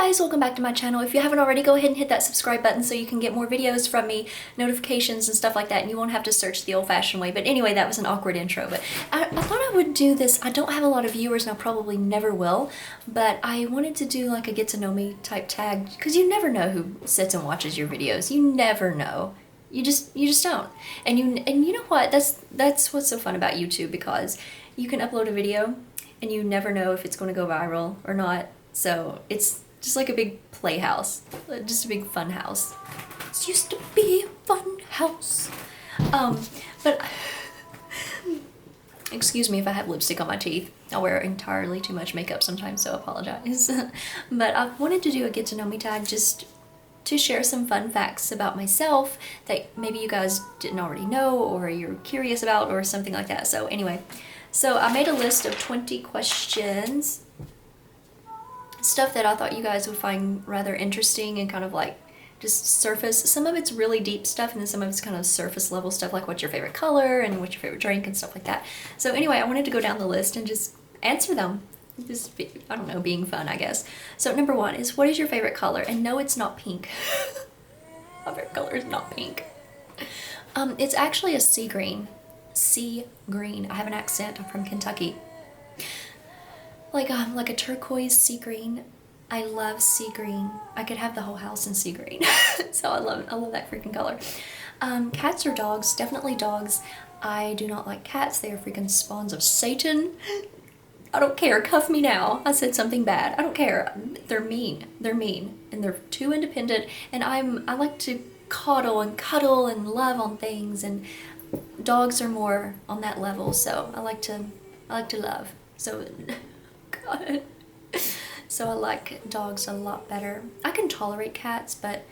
guys, welcome back to my channel. If you haven't already, go ahead and hit that subscribe button so you can get more videos from me, notifications and stuff like that, and you won't have to search the old-fashioned way. But anyway, that was an awkward intro, but I thought I would do this. I don't have a lot of viewers and I probably never will, but I wanted to do like a get to know me type tag, because you never know who sits and watches your videos. You never know. You just don't. And you know what? That's what's so fun about YouTube, because you can upload a video and you never know if it's going to go viral or not. So it's just like a big playhouse, just a big fun house. It used to be a fun house. But excuse me if I have lipstick on my teeth. I wear entirely too much makeup sometimes, so I apologize. But I wanted to do a get to know me tag just to share some fun facts about myself that maybe you guys didn't already know or you're curious about or something like that. So anyway, so I made a list of 20 questions, stuff that I thought you guys would find rather interesting and kind of like just surface. Some of it's really deep stuff, and then some of it's kind of surface level stuff, like what's your favorite color and what's your favorite drink and stuff like that. So anyway, I wanted to go down the list and just answer them. Just, I don't know, being fun, I guess. So number one is, what is your favorite color? And no, it's not pink. My favorite color is not pink. It's actually a sea green. Sea green. I have an accent. I'm from Kentucky. Like a turquoise sea green. I love sea green. I could have the whole house in sea green. So I love that freaking color. Cats or dogs? Definitely dogs. I do not like cats. They are freaking spawns of Satan. I don't care. Cuff me now. I said something bad. I don't care. They're mean. They're mean. And they're too independent. And I like to coddle and cuddle and love on things, and dogs are more on that level. So I like to love. So God. So I like dogs a lot better. I can tolerate cats, but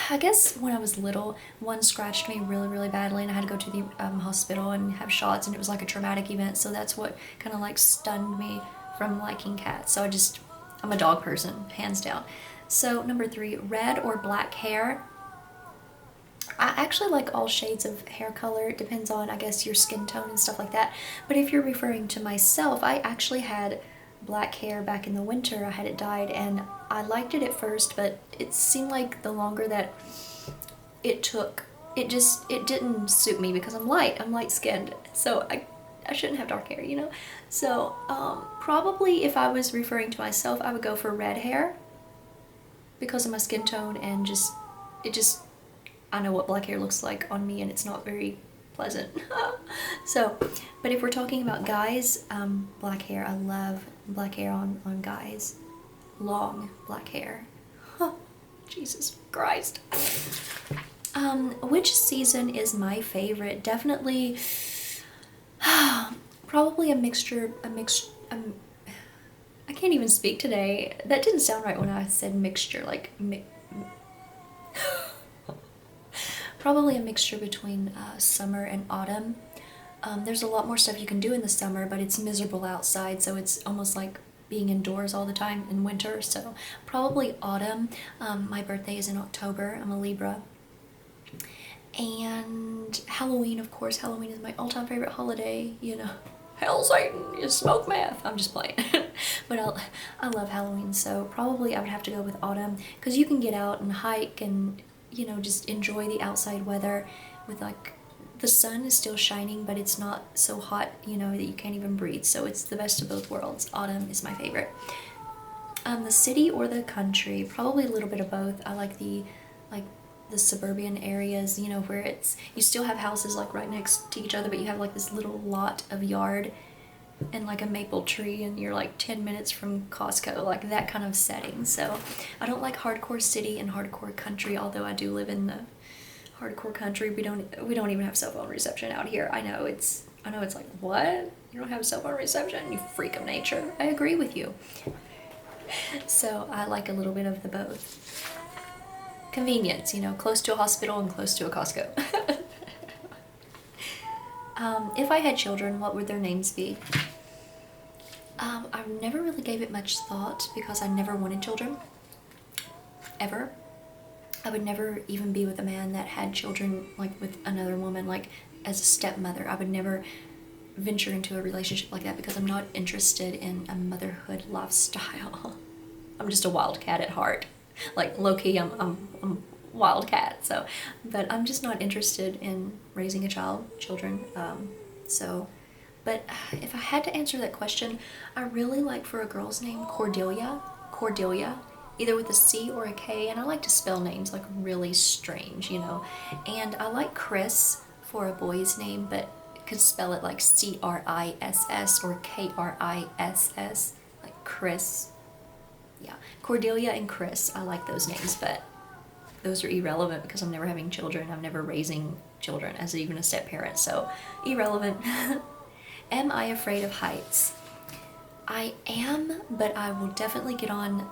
I guess when I was little, one scratched me really, really badly, and I had to go to the hospital and have shots, and it was like a traumatic event. So that's what kind of like stunned me from liking cats. So I'm a dog person, hands down. So number three, red or black hair? I actually like all shades of hair color. It depends on, I guess, your skin tone and stuff like that. But if you're referring to myself, I actually had black hair back in the winter. I had it dyed, and I liked it at first, but it seemed like the longer that it took, it didn't suit me, because I'm light skinned, so I shouldn't have dark hair, you know. So probably if I was referring to myself, I would go for red hair because of my skin tone, and I know what black hair looks like on me, and it's not very pleasant. So, but if we're talking about guys, black hair. I love black hair on guys. Long black hair. Huh, Jesus Christ. Which season is my favorite? Definitely, probably a mixture. I can't even speak today. That didn't sound right when I said mixture. Like probably a mixture between summer and autumn. There's a lot more stuff you can do in the summer, but it's miserable outside, so it's almost like being indoors all the time in winter. So probably autumn. My birthday is in October. I'm a Libra. And Halloween, of course. Halloween is my all-time favorite holiday. You know, hell, Satan, you smoke meth. I'm just playing. But I love Halloween, so probably I would have to go with autumn, because you can get out and hike and, you know, just enjoy the outside weather with, like, the sun is still shining, but it's not so hot, you know, that you can't even breathe. So it's the best of both worlds. Autumn is my favorite. The city or the country? Probably a little bit of both. I like the suburban areas, you know, where you still have houses like right next to each other, but you have like this little lot of yard and like a maple tree, and you're like 10 minutes from Costco, like that kind of setting. So I don't like hardcore city and hardcore country, although I do live in the hardcore country. We don't even have cell phone reception out here. I know it's like, what? You don't have cell phone reception? You freak of nature. I agree with you. So I like a little bit of the both. Convenience, you know, close to a hospital and close to a Costco. If I had children, what would their names be? I never really gave it much thought, because I never wanted children. Ever. I would never even be with a man that had children, like with another woman, like as a stepmother. I would never venture into a relationship like that, because I'm not interested in a motherhood lifestyle. I'm just a wildcat at heart. Like low key, I'm wildcat. So, but I'm just not interested in raising children. So, but if I had to answer that question, I really like for a girl's name Cordelia, either with a C or a K, and I like to spell names like really strange, you know. And I like Chris for a boy's name, but could spell it like Criss or Kriss, like Chris. Yeah, Cordelia and Chris. I like those names, but those are irrelevant because I'm never having children. I'm never raising children as even a step parent, so irrelevant. Am I afraid of heights? I am, but I will definitely get on,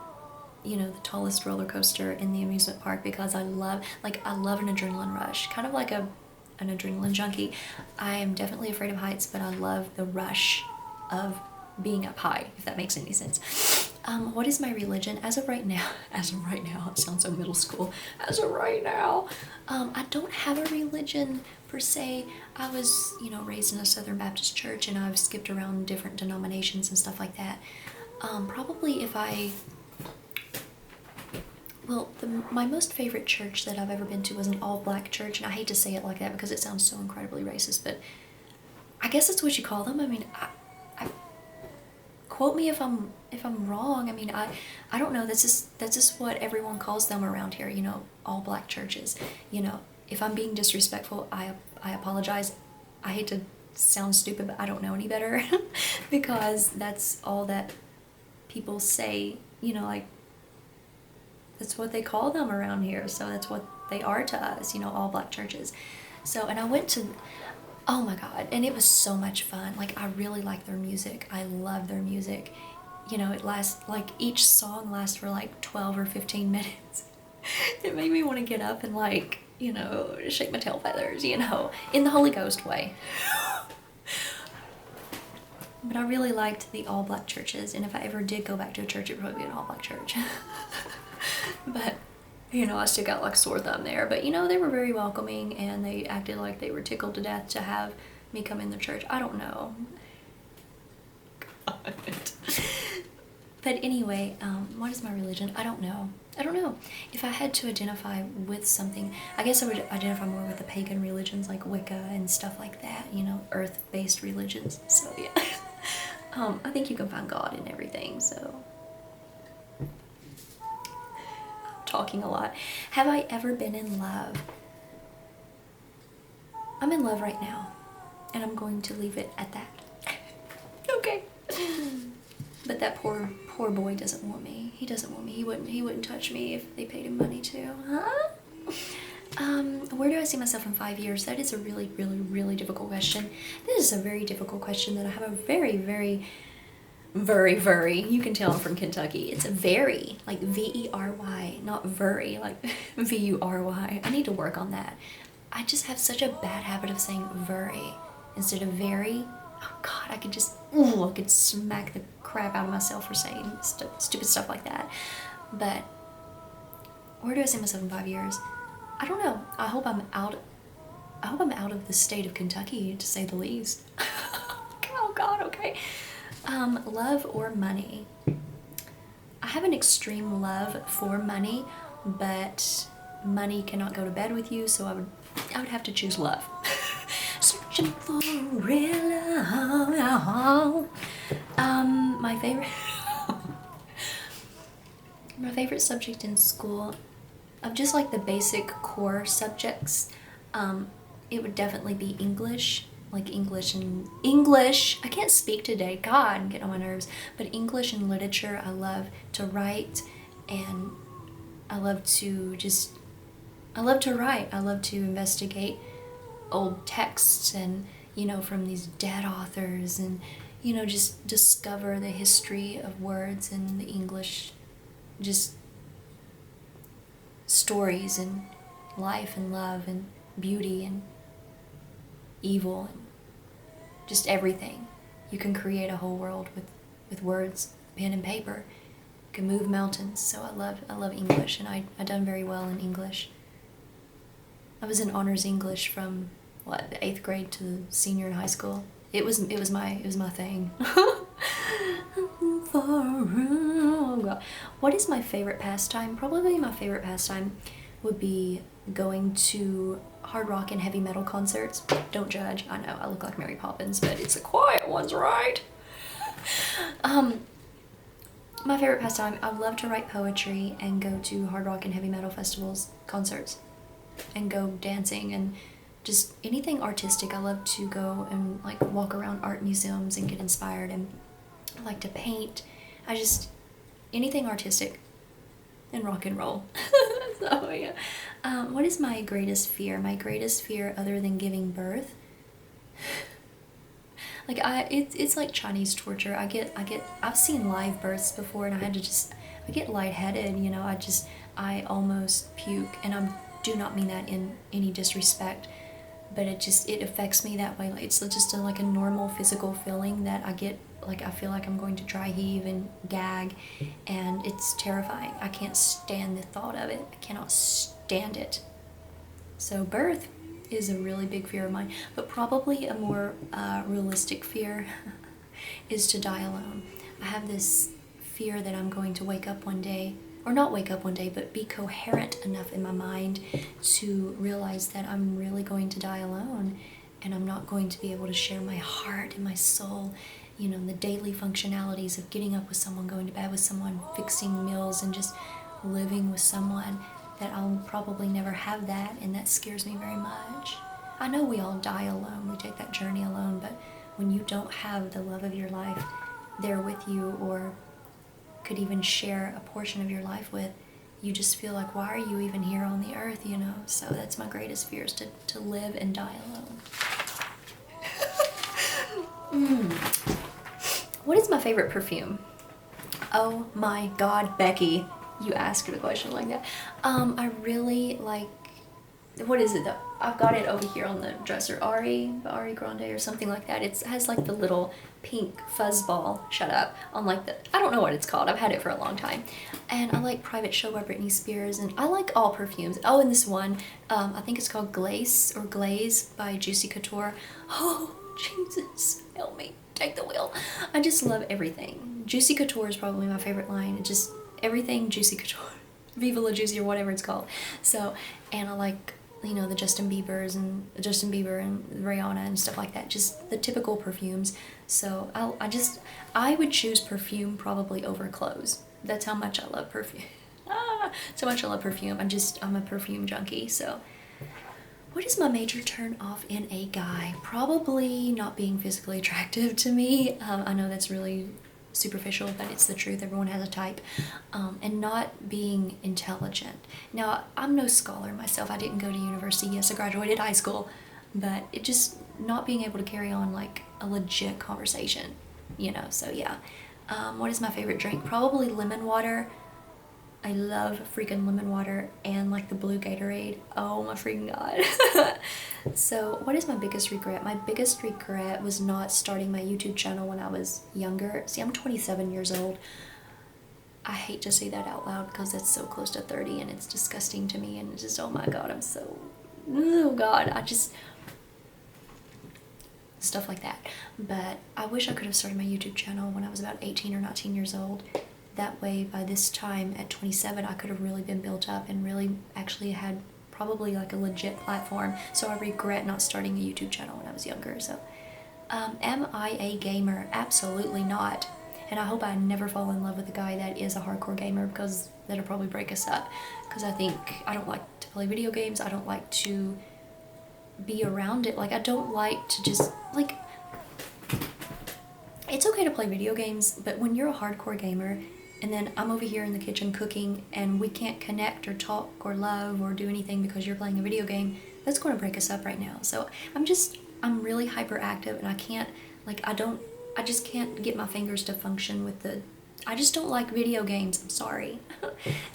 you know, the tallest roller coaster in the amusement park because I love an adrenaline rush, kind of like an adrenaline junkie. I am definitely afraid of heights, but I love the rush of being up high, if that makes any sense. What is my religion? As of right now, it sounds so middle school. As of right now, I don't have a religion per se. I was, you know, raised in a Southern Baptist church, and I've skipped around different denominations and stuff like that. Probably if I, well, my most favorite church that I've ever been to was an all-black church, and I hate to say it like that because it sounds so incredibly racist, but I guess that's what you call them. I mean, I quote me if I'm wrong. I mean, I don't know. That's just what everyone calls them around here. You know, all black churches. You know, if I'm being disrespectful, I apologize. I hate to sound stupid, but I don't know any better because that's all that people say. You know, like that's what they call them around here. So that's what they are to us. You know, all black churches. So, and I went to. Oh my God, and it was so much fun. Like, I really like their music. I love their music. You know, it lasts, like, each song lasts for like 12 or 15 minutes. It made me want to get up and, like, you know, shake my tail feathers, you know, in the Holy Ghost way. But I really liked the all black churches, and if I ever did go back to a church, it would probably be an all black church. But you know, I still got like a sore thumb there, but you know, they were very welcoming and they acted like they were tickled to death to have me come in the church. I don't know. God. But anyway, what is my religion? I don't know. If I had to identify with something, I guess I would identify more with the pagan religions like Wicca and stuff like that, you know, earth-based religions. So yeah. I think you can find God in everything, so. Talking a lot. Have I ever been in love? I'm in love right now, and I'm going to leave it at that. Okay. But that poor boy doesn't want me. He doesn't want me. He wouldn't touch me if they paid him money to. Huh? Where do I see myself in 5 years? That is a really, really, really difficult question. This is a very difficult question that I have a very, very, you can tell I'm from Kentucky. It's a very, like V-E-R-Y, not very, like V-U-R-Y. I need to work on that. I just have such a bad habit of saying very instead of very. Oh God, I could smack the crap out of myself for saying stupid stuff like that. But where do I see myself in 5 years? I don't know. I hope I'm out of the state of Kentucky, to say the least. Oh God, okay. Love or money? I have an extreme love for money, but money cannot go to bed with you, so I would have to choose love. Searching for real love. My favorite subject in school, of just like the basic core subjects, it would definitely be English. Like English. I can't speak today. God, I'm getting on my nerves. But English and literature, I love to write, and I love to write. I love to investigate old texts and, you know, from these dead authors, and, you know, just discover the history of words and the English, just stories and life and love and beauty and evil and just everything. You can create a whole world with words, pen and paper. You can move mountains. So I love English, and I done very well in English. I was in honors English from the 8th grade to senior in high school. It was my thing. Oh God. What is my favorite pastime? Probably my favorite pastime would be going to hard rock and heavy metal concerts. Don't judge. I know I look like Mary Poppins, but it's the quiet ones, right? My favorite pastime, I love to write poetry and go to hard rock and heavy metal festivals, concerts, and go dancing and just anything artistic. I love to go and like walk around art museums and get inspired, and I like to paint. Anything artistic and rock and roll. So yeah. What is my greatest fear? My greatest fear other than giving birth? Like it's like Chinese torture. I've seen live births before, and I get lightheaded, you know. I almost puke, and I do not mean that in any disrespect, but it affects me that way. Like it's just like a normal physical feeling that I get. Like I feel like I'm going to dry heave and gag, and it's terrifying. I can't stand the thought of it. I cannot stand it. So birth is a really big fear of mine, but probably a more realistic fear is to die alone. I have this fear that I'm going to wake up one day, or not wake up one day, but be coherent enough in my mind to realize that I'm really going to die alone, and I'm not going to be able to share my heart and my soul, you know, the daily functionalities of getting up with someone, going to bed with someone, fixing meals, and just living with someone. That I'll probably never have that, and that scares me very much. I know we all die alone, we take that journey alone, but when you don't have the love of your life there with you, or could even share a portion of your life with, you just feel like, why are you even here on the earth, you know? So that's my greatest fear, is to live and die alone. What is my favorite perfume? Oh my God, Becky. You asked a question like that. I really like, what is it though? I've got it over here on the dresser. Ari Grande or something like that. It has like the little pink fuzz ball, shut up, on like I don't know what it's called. I've had it for a long time. And I like Private Show by Britney Spears, and I like all perfumes. Oh, and this one, I think it's called Glaze by Juicy Couture. Oh, Jesus, help me, take the wheel. I just love everything. Juicy Couture is probably my favorite line. It just, everything Juicy Couture, Viva La Juicy or whatever it's called. So, and I like, you know, the Justin Bieber and Rihanna and stuff like that, just the typical perfumes. So I would choose perfume probably over clothes. That's how much I love perfume. So much I love perfume. I'm a perfume junkie. So what is my major turn off in a guy? Probably not being physically attractive to me. I know that's really superficial, but it's the truth. Everyone has a type. And not being intelligent. Now, I'm no scholar myself. I didn't go to university. Yes, I graduated high school, but it just not being able to carry on like a legit conversation, you know. So yeah. What is my favorite drink? Probably lemon water. I love freaking lemon water and like the blue Gatorade. Oh my freaking God. So what is my biggest regret? My biggest regret was not starting my YouTube channel when I was younger. See, I'm 27 years old. I hate to say that out loud because that's so close to 30 and it's disgusting to me, and it's just, oh my God, oh God, stuff like that. But I wish I could have started my YouTube channel when I was about 18 or 19 years old. That way, by this time at 27, I could have really been built up and really actually had probably like a legit platform. So I regret not starting a YouTube channel when I was younger. So, am I a gamer? Absolutely not. And I hope I never fall in love with a guy that is a hardcore gamer, because that'll probably break us up. Because I don't like to play video games. I don't like to be around it. Like, I don't like to just, like, it's okay to play video games, but when you're a hardcore gamer, and then I'm over here in the kitchen cooking, and we can't connect or talk or love or do anything because you're playing a video game, that's going to break us up right now. So I'm really hyperactive, and I just can't get my fingers to function with I just don't like video games. I'm sorry.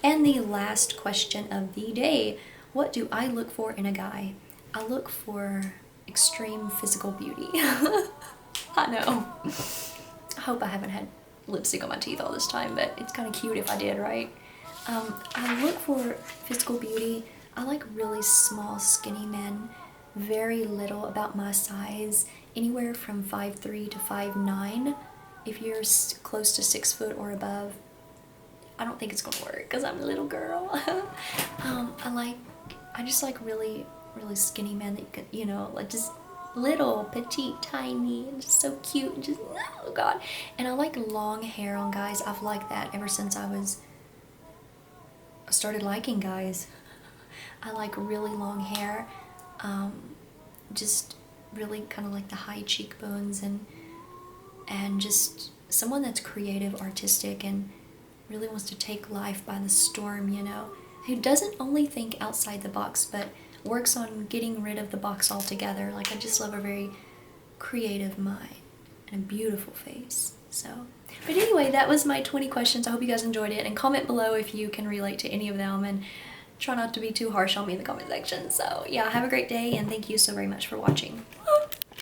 And the last question of the day, what do I look for in a guy? I look for extreme physical beauty. I know. I hope I haven't had lipstick on my teeth all this time, but it's kind of cute if I did, right? I look for physical beauty. I like really small, skinny men, very little, about my size, anywhere from 5'3" to 5'9". If you're close to 6 foot or above, I don't think it's gonna work because I'm a little girl. I just like really, really skinny men that you could, you know, like just little, petite, tiny, and just so cute, and just, oh God. And I like long hair on guys. I've liked that ever since I started liking guys. I like really long hair, just really kind of like the high cheekbones, and just someone that's creative, artistic, and really wants to take life by the storm, you know, who doesn't only think outside the box, but works on getting rid of the box altogether. Like, I just love a very creative mind and a beautiful face. So, but anyway, that was my 20 questions. I hope you guys enjoyed it, and comment below if you can relate to any of them, and try not to be too harsh on me in the comment section. So yeah, have a great day, and thank you so very much for watching.